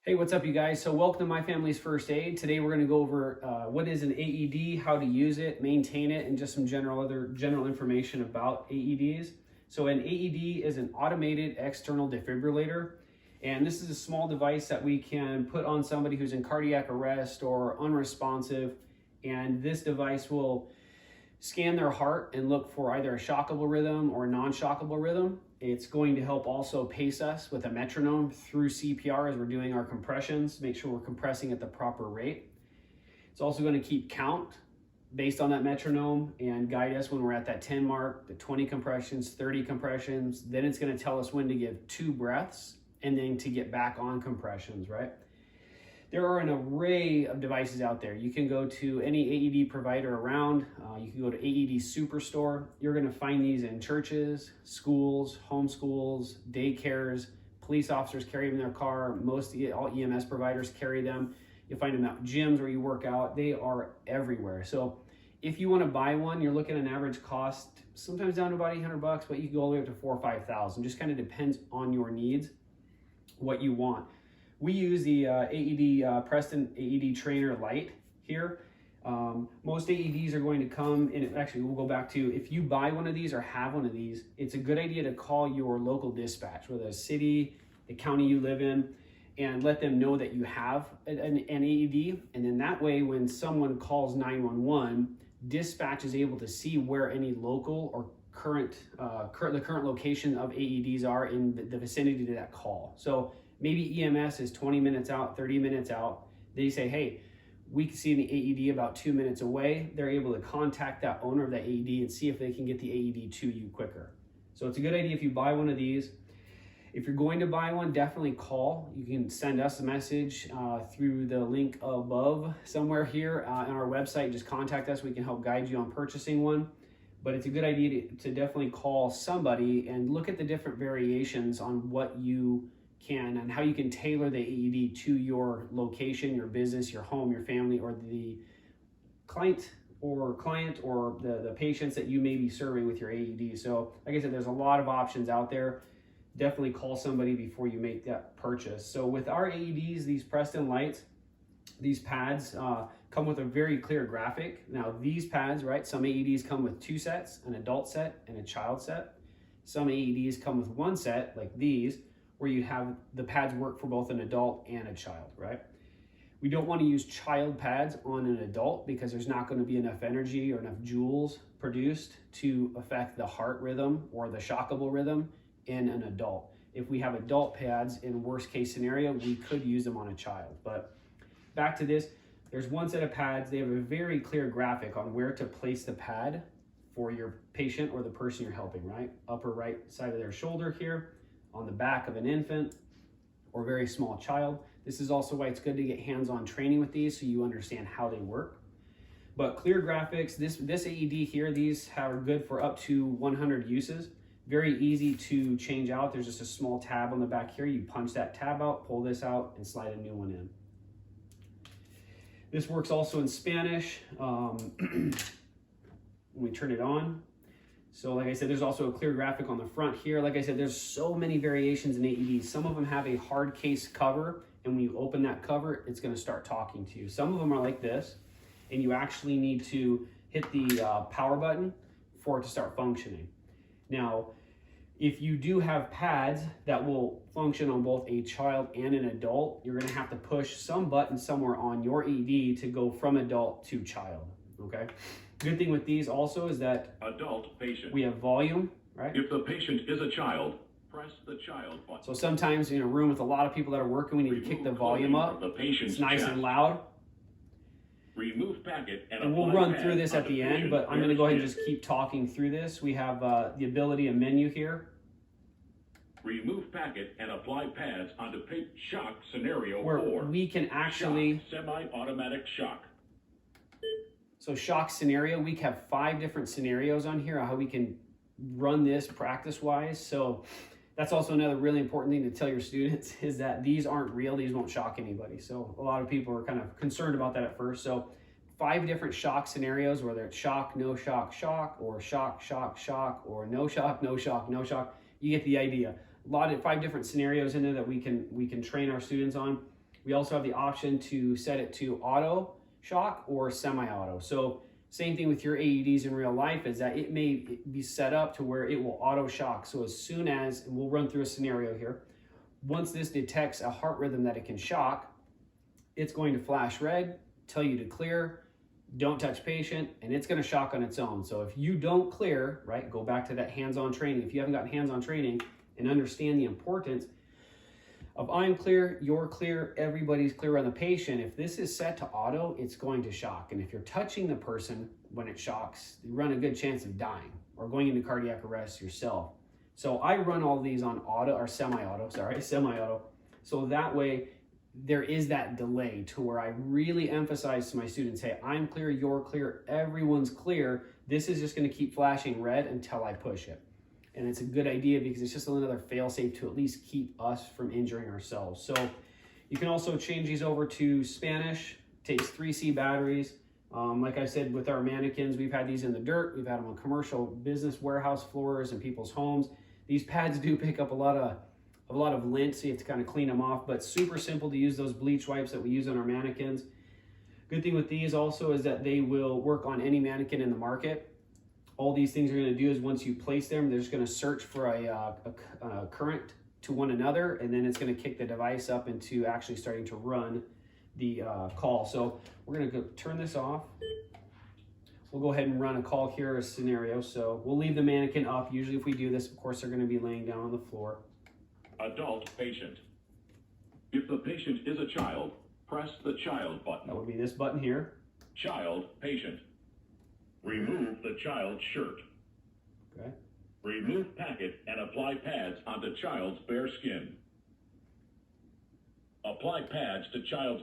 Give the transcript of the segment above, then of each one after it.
Hey, what's up, you guys? So welcome to My Family's First Aid. Today we're going to go over what is an AED, how to use it, maintain it, and just some general information about AEDs. So an AED is an automated external defibrillator, and this is a small device that we can put on somebody who's in cardiac arrest or unresponsive, and this device will scan their heart and look for either a shockable rhythm or a non-shockable rhythm. It's going to help also pace us with a metronome through CPR as we're doing our compressions, make sure we're compressing at the proper rate. It's also going to keep count based on that metronome and guide us when we're at that 10 mark, the 20 compressions, 30 compressions. Then it's going to tell us when to give 2 breaths and then to get back on compressions, right? There are an array of devices out there. You can go to any AED provider around. You can go to AED Superstore. You're going to find these in churches, schools, homeschools, daycares. Police officers carry them in their car. All EMS providers carry them. You'll find them at gyms where you work out. They are everywhere. So if you want to buy one, you're looking at an average cost, sometimes down to about $800, but you can go all the way up to $4,000 or $5,000. Just kind of depends on your needs, what you want. We use the Preston AED Trainer Lite here. Most AEDs are going to come, and actually we'll go back to, if you buy one of these or have one of these, it's a good idea to call your local dispatch, whether the city, the county you live in, and let them know that you have an AED. And then that way, when someone calls 911, dispatch is able to see where any local or the current location of AEDs are in the vicinity to that call. So maybe EMS is 20 minutes out, 30 minutes out. They say, hey, we can see the AED about 2 minutes away. They're able to contact that owner of that AED and see if they can get the AED to you quicker. So it's a good idea if you buy one of these. If you're going to buy one, definitely call. You can send us a message through the link above somewhere here on our website. Just contact us. We can help guide you on purchasing one. But it's a good idea to definitely call somebody and look at the different variations on what you can and how you can tailor the AED to your location, your business, your home, your family, or the client or the patients that you may be serving with your AED. So like I said, there's a lot of options out there. Definitely call somebody before you make that purchase. So with our AEDs, these Preston Lights, these pads come with a very clear graphic. Now these pads, right, some AEDs come with 2 sets, an adult set and a child set. Some AEDs come with 1 set, like these, where you have the pads work for both an adult and a child, right? We don't want to use child pads on an adult because there's not going to be enough energy or enough joules produced to affect the heart rhythm or the shockable rhythm in an adult. If we have adult pads, in worst case scenario, we could use them on a child. But back to this, there's 1 set of pads. They have a very clear graphic on where to place the pad for your patient or the person you're helping, right? Upper right side of their shoulder here, on the back of an infant or very small child. This is also why it's good to get hands-on training with these so you understand how they work. But clear graphics, this AED here, these are good for up to 100 uses. Very easy to change out. There's just a small tab on the back here. You punch that tab out, pull this out, and slide a new one in. This works also in Spanish. When we turn it on. So like I said, there's also a clear graphic on the front here. Like I said, there's so many variations in AEDs. Some of them have a hard case cover, and when you open that cover, it's gonna start talking to you. Some of them are like this, and you actually need to hit the power button for it to start functioning. Now, if you do have pads that will function on both a child and an adult, you're gonna have to push some button somewhere on your AED to go from adult to child, okay? Good thing with these also is that adult patient. We have volume, right? If the patient is a child, press the child button. So sometimes in a room with a lot of people that are working, we need to kick the volume up. It's nice and loud. Remove packet and we'll run through this at the end, but I'm going to go ahead and just keep talking through this. We have the ability, a menu here. Remove packet and apply pads onto shock scenario where 4. We can actually semi-automatic shock. So shock scenario, we have 5 different scenarios on here, how we can run this practice-wise. So that's also another really important thing to tell your students is that these aren't real, these won't shock anybody. So a lot of people are kind of concerned about that at first. So 5 different shock scenarios, whether it's shock, no shock, shock, or shock, shock, shock, or no shock, no shock, no shock. You get the idea. 5 different scenarios in there that we can train our students on. We also have the option to set it to auto shock or semi-auto. So same thing with your AEDs in real life is that it may be set up to where it will auto shock. So as soon as, and we'll run through a scenario here, once this detects a heart rhythm that it can shock, it's going to flash red, tell you to clear, don't touch patient, and it's going to shock on its own. So if you don't clear, right, go back to that hands-on training. If you haven't gotten hands-on training and understand the importance of I'm clear, you're clear, everybody's clear on the patient, if this is set to auto, it's going to shock. And if you're touching the person when it shocks, you run a good chance of dying or going into cardiac arrest yourself. So I run all these on auto or semi-auto. So that way there is that delay to where I really emphasize to my students, hey, I'm clear, you're clear, everyone's clear. This is just going to keep flashing red until I push it. And it's a good idea because it's just another fail-safe to at least keep us from injuring ourselves. So you can also change these over to Spanish. Takes 3C batteries. Like I said, with our mannequins, we've had these in the dirt. We've had them on commercial business warehouse floors and people's homes. These pads do pick up a lot of lint, so you have to kind of clean them off, but super simple to use those bleach wipes that we use on our mannequins. Good thing with these also is that they will work on any mannequin in the market. All these things are going to do is once you place them, they're just going to search for a current to one another, and then it's going to kick the device up into actually starting to run the call. So we're going to turn this off. We'll go ahead and run a call here, a scenario. So we'll leave the mannequin up. Usually if we do this, of course, they're going to be laying down on the floor. Adult patient. If the patient is a child, press the child button. That would be this button here. Child patient. Remove the child's shirt. Okay. Remove packet and apply pads onto child's bare skin. Apply pads to child's...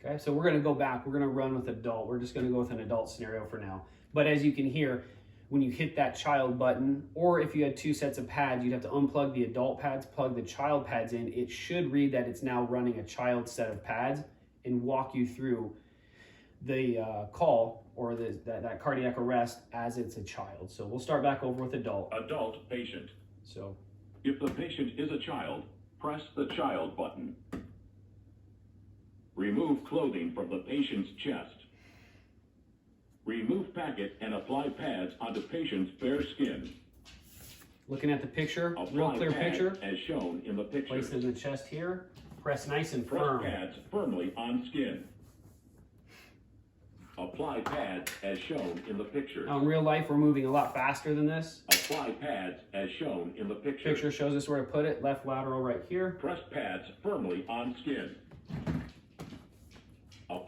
Okay, so we're going to go back. We're going to run with adult. We're just going to go with an adult scenario for now. But as you can hear, when you hit that child button, or if you had two sets of pads, you'd have to unplug the adult pads, plug the child pads in. It should read that it's now running a child set of pads and walk you through the call or that cardiac arrest as it's a child. So we'll start back over with adult. Adult patient. So if the patient is a child, press the child button. Remove clothing from the patient's chest. Remove packet and apply pads onto patient's bare skin. Looking at the picture, Apply real clear pads picture. as shown in the picture. Place it in the chest here. Press nice and Press firm. pads firmly on skin. Apply pads as shown in the picture. Now in real life, we're moving a lot faster than this. Apply pads as shown in the picture. Picture shows us where to put it. Left lateral right here. Press pads firmly on skin.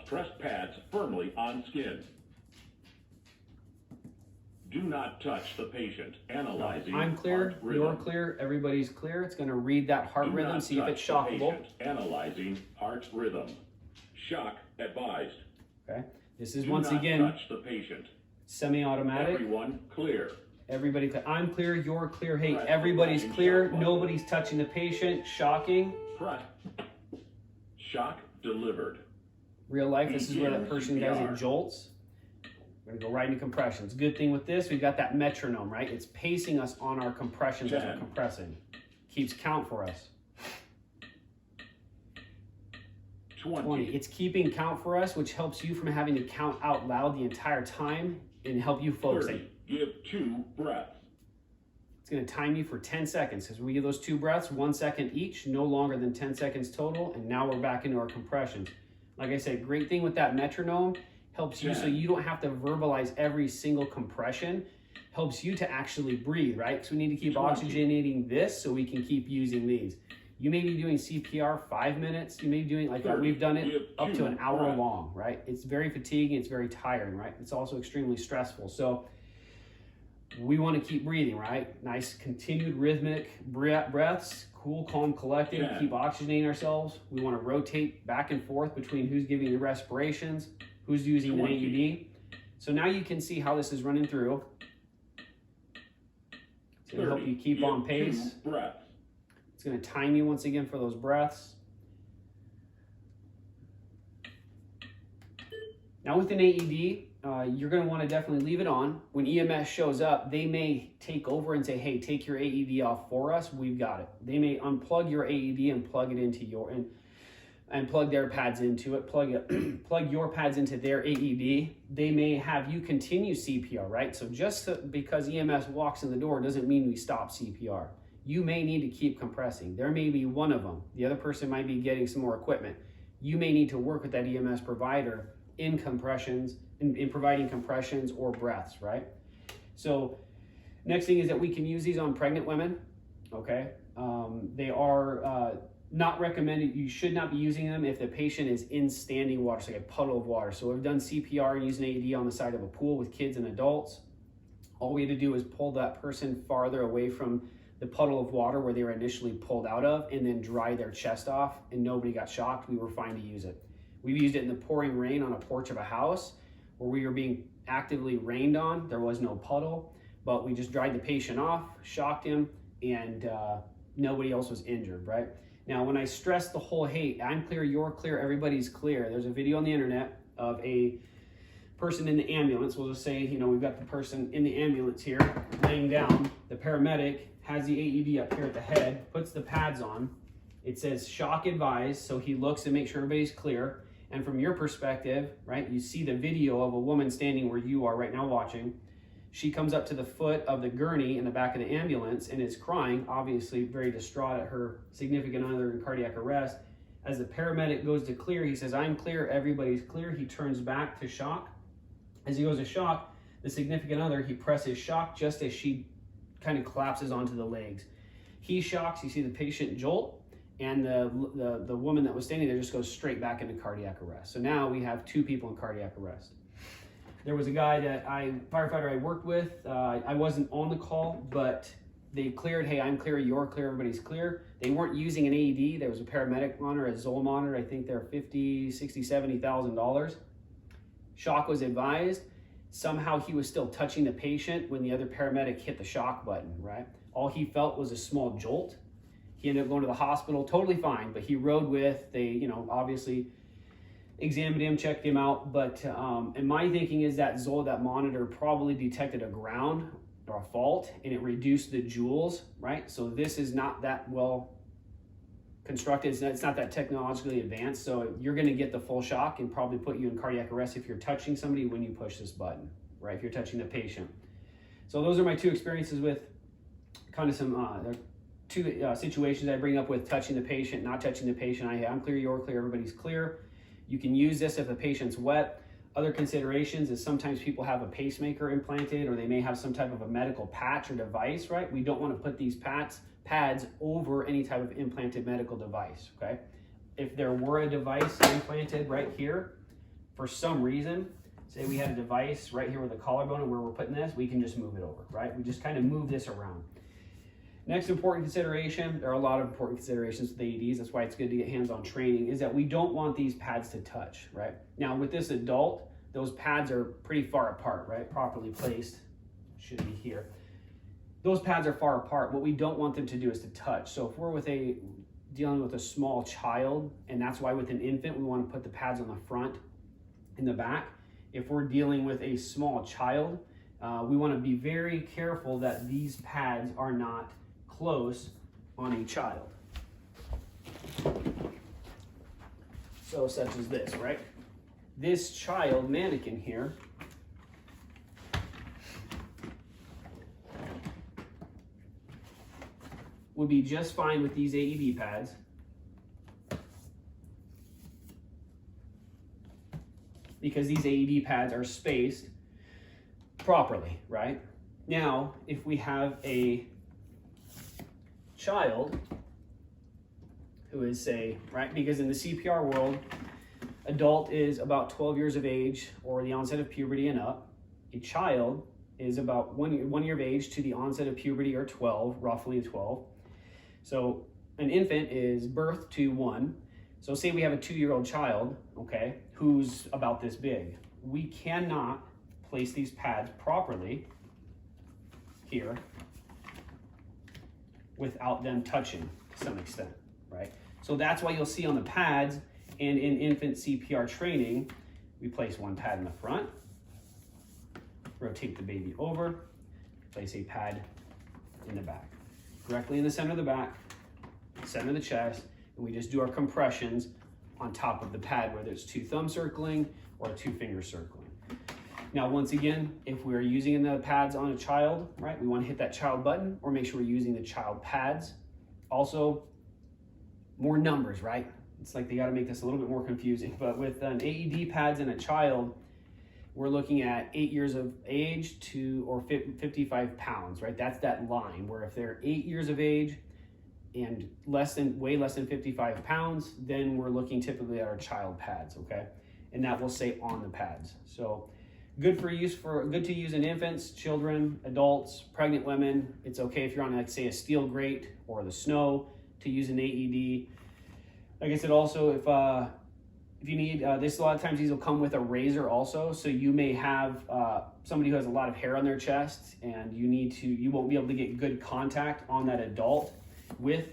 Press pads firmly on skin. Do not touch the patient. Analyzing I'm clear, heart rhythm. you're clear, everybody's clear. It's going to read that heart Do rhythm, not see if it's touch the shockable. patient. Analyzing heart rhythm. Shock advised. Okay. This is Do once not again touch the patient. semi-automatic. Everyone clear. Everybody clear. I'm clear, you're clear. Hey, Press everybody's the clear. shock button. Nobody's touching the patient. Shocking. Press. Shock delivered. Real life, this is where that Begin person does CPR. it jolts. We're going to go right into compressions. Good thing with this, we've got that metronome, right? It's pacing us on our compressions as we're 10. compressing. Keeps count for us. 20. It's keeping count for us, which helps you from having to count out loud the entire time and help you focus. 30. Give 2 breaths. It's going to time you for 10 seconds because we give those 2 breaths, 1 second each, no longer than 10 seconds total. And now we're back into our compressions. Like I said, great thing with that metronome, helps you so you don't have to verbalize every single compression. Helps you to actually breathe, right? Because we need to keep oxygenating this so we can keep using these. You may be doing CPR 5 minutes. You may be doing, like we've done it up to an hour long, right? It's very fatiguing. It's very tiring, right? It's also extremely stressful. So we want to keep breathing, right? Nice continued rhythmic breaths, cool, calm, collected, keep oxygenating ourselves. We want to rotate back and forth between who's giving the respirations, who's using an AED. So now you can see how this is running through. It's going to help you keep on pace. It's going to time you once again for those breaths. Now with an AED, you're going to want to definitely leave it on. When EMS shows up, they may take over and say, hey, take your AED off for us. We've got it. They may unplug your AED and plug it into your... And and plug their pads into it, plug your pads into their AED. They may have you continue CPR, right? So because EMS walks in the door doesn't mean we stop CPR. You may need to keep compressing. There may be one of them. The other person might be getting some more equipment. You may need to work with that EMS provider in compressions, in providing compressions or breaths, right? So next thing is that we can use these on pregnant women, okay? They are not recommended. You should not be using them if the patient is in standing water, so like a puddle of water. So we've done CPR and used an AED on the side of a pool with kids and adults. All we had to do is pull that person farther away from the puddle of water where they were initially pulled out of, and then dry their chest off, and nobody got shocked. We were fine to use it. We've used it in the pouring rain on a porch of a house where we were being actively rained on. There was no puddle, but we just dried the patient off, shocked him, and nobody else was injured, right? Now, when I stress the whole, hey, I'm clear, you're clear, everybody's clear, there's a video on the internet of a person in the ambulance. We'll just say, you know, we've got the person in the ambulance here laying down. The paramedic has the AED up here at the head, puts the pads on. It says shock advised, so he looks to make sure everybody's clear. And from your perspective, right, you see the video of a woman standing where you are right now watching. She comes up to the foot of the gurney in the back of the ambulance and is crying, obviously very distraught at her significant other in cardiac arrest. As the paramedic goes to clear, he says, I'm clear, everybody's clear. He turns back to shock. As he goes to shock, the significant other, he presses shock just as she kind of collapses onto the legs. He shocks, you see the patient jolt, and the woman that was standing there just goes straight back into cardiac arrest. So now we have 2 people in cardiac arrest. There was a guy firefighter I worked with. I wasn't on the call, but they cleared, hey, I'm clear, you're clear, everybody's clear. They weren't using an AED. There was a paramedic monitor, a Zoll monitor. I think they're $50,000, $60,000, $70,000. Shock was advised. Somehow he was still touching the patient when the other paramedic hit the shock button, right? All he felt was a small jolt. He ended up going to the hospital, totally fine, but he rode with, they, you know, obviously examined him, checked him out, but and my thinking is that Zoll, that monitor, probably detected a ground or a fault, and it reduced the joules, right? So this is not that well constructed, it's not that technologically advanced, so you're gonna get the full shock and probably put you in cardiac arrest if you're touching somebody when you push this button, right? If you're touching the patient. So those are my 2 experiences with kind of some, 2 situations I bring up with touching the patient, not touching the patient. I'm clear, you're clear, everybody's clear. You can use this if the patient's wet. Other considerations is sometimes people have a pacemaker implanted, or they may have some type of a medical patch or device, right? We don't want to put these pads over any type of implanted medical device, okay? If there were a device implanted right here, for some reason, say we had a device right here with the collarbone and where we're putting this, we can just move it over, right? We just kind of move this around. Next important consideration, there are a lot of important considerations with AEDs, that's why it's good to get hands-on training, is that we don't want these pads to touch, right? Now with this adult, those pads are pretty far apart, right? Properly placed, should be here. Those pads are far apart. What we don't want them to do is to touch. So if we're dealing with a small child, and that's why with an infant, we want to put the pads on the front and the back. If we're dealing with a small child, we want to be very careful that these pads are not close on a child. So such as this, right? This child mannequin here would be just fine with these AED pads. Because these AED pads are spaced properly, right? Now, if we have a child who is, say, right, because in the CPR world, adult is about 12 years of age or the onset of puberty and up. A child is about one year of age to the onset of puberty, or 12, roughly 12. So an infant is birth to 1. So say we have a 2-year-old child, okay, who's about this big. We cannot place these pads properly here without them touching to some extent, right? So that's why you'll see on the pads and in infant CPR training, we place one pad in the front, rotate the baby over, place a pad in the back, directly in the center of the back, center of the chest, and we just do our compressions on top of the pad, whether it's 2 thumb circling or 2 finger circling. Now, once again, if we're using the pads on a child, right, we want to hit that child button or make sure we're using the child pads. Also, more numbers, right? It's like they got to make this a little bit more confusing, but with an AED pads in a child, we're looking at 8 years of age to or 55 pounds, right? That's that line where if they're 8 years of age and way less than 55 pounds, then we're looking typically at our child pads, okay? And that will say on the pads. So good to use in infants, children, adults, pregnant women. It's okay if you're on, like, say, a steel grate or the snow to use an AED. Like I said, also if you need this, a lot of times these will come with a razor also. So you may have somebody who has a lot of hair on their chest, and you won't be able to get good contact on that adult with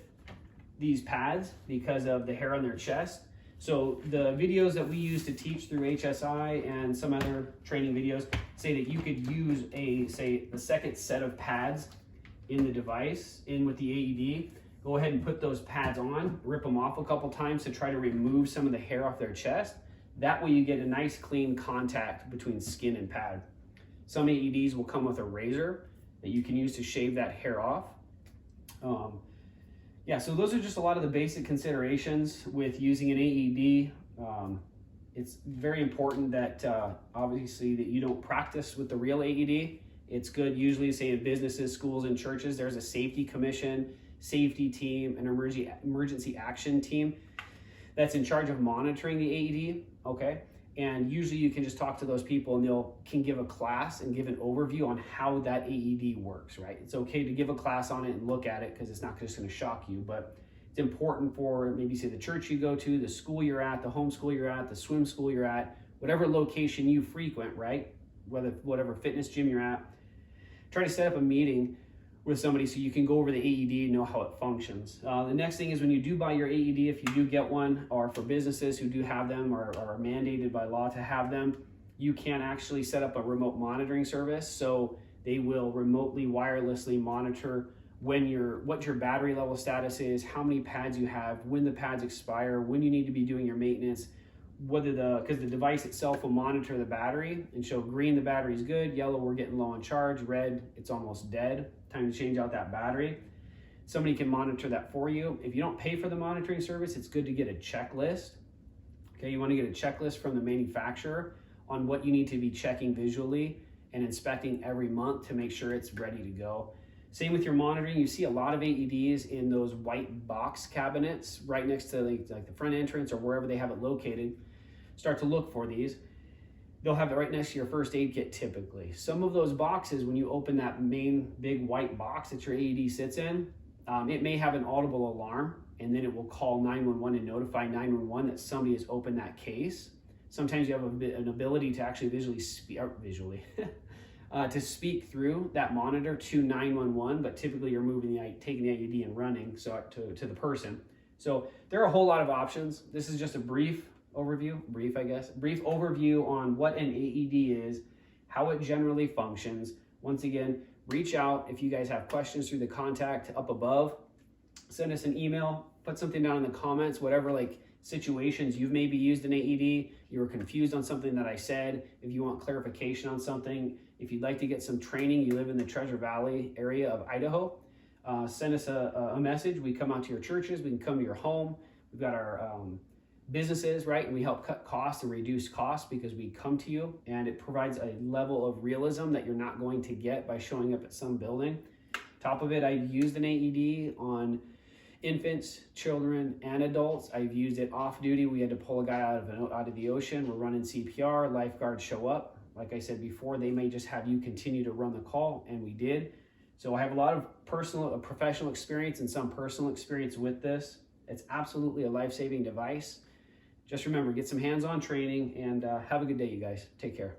these pads because of the hair on their chest. So the videos that we use to teach through HSI and some other training videos say that you could use the second set of pads in the device, with the AED. Go ahead and put those pads on, rip them off a couple times to try to remove some of the hair off their chest. That way you get a nice clean contact between skin and pad. Some AEDs will come with a razor that you can use to shave that hair off. Yeah, so those are just a lot of the basic considerations with using an AED. It's very important that obviously that you don't practice with the real AED. It's good usually, say in businesses, schools, and churches, there's a safety commission, safety team, an emergency action team that's in charge of monitoring the AED, okay? And usually you can just talk to those people and can give a class and give an overview on how that AED works, right? It's okay to give a class on it and look at it because it's not just gonna shock you, but it's important for maybe say the church you go to, the school you're at, the home school you're at, the swim school you're at, whatever location you frequent, right? Whatever fitness gym you're at, try to set up a meeting with somebody so you can go over the AED and know how it functions. The next thing is when you do buy your AED, if you do get one, or for businesses who do have them or are mandated by law to have them, you can actually set up a remote monitoring service. So they will remotely, wirelessly monitor what your battery level status is, how many pads you have, when the pads expire, when you need to be doing your maintenance, because the device itself will monitor the battery and show green, the battery's good, yellow, we're getting low on charge, red, it's almost dead, time to change out that battery. Somebody can monitor that for you. If you don't pay for the monitoring service, it's good to get a checklist. Okay, you want to get a checklist from the manufacturer on what you need to be checking visually and inspecting every month to make sure it's ready to go. Same with your monitoring. You see a lot of AEDs in those white box cabinets right next to like the front entrance or wherever they have it located. Start to look for these. They'll have it right next to your first aid kit typically. Some of those boxes, when you open that main big white box that your AED sits in, it may have an audible alarm, and then it will call 911 and notify 911 that somebody has opened that case. Sometimes you have an ability to actually to speak through that monitor to 911, but typically you're taking the AED and running to the person. So there are a whole lot of options. This is just a brief overview on what an AED is, how it generally functions. Once again, reach out if you guys have questions through the contact up above. Send us an email, put something down in the comments, whatever situations you've maybe used an AED, you were confused on something that I said, if you want clarification on something, if you'd like to get some training, you live in the Treasure Valley area of Idaho, send us a message. We come out to your churches, we can come to your home. We've got our businesses, right? And we help cut costs and reduce costs because we come to you, and it provides a level of realism that you're not going to get by showing up at some building. Top of it, I've used an AED on infants, children, and adults. I've used it off duty. We had to pull a guy out of the ocean. We're running CPR, lifeguards show up. Like I said before, they may just have you continue to run the call, and we did. So I have a lot of professional experience and some personal experience with this. It's absolutely a life-saving device. Just remember, get some hands-on training, and have a good day, you guys. Take care.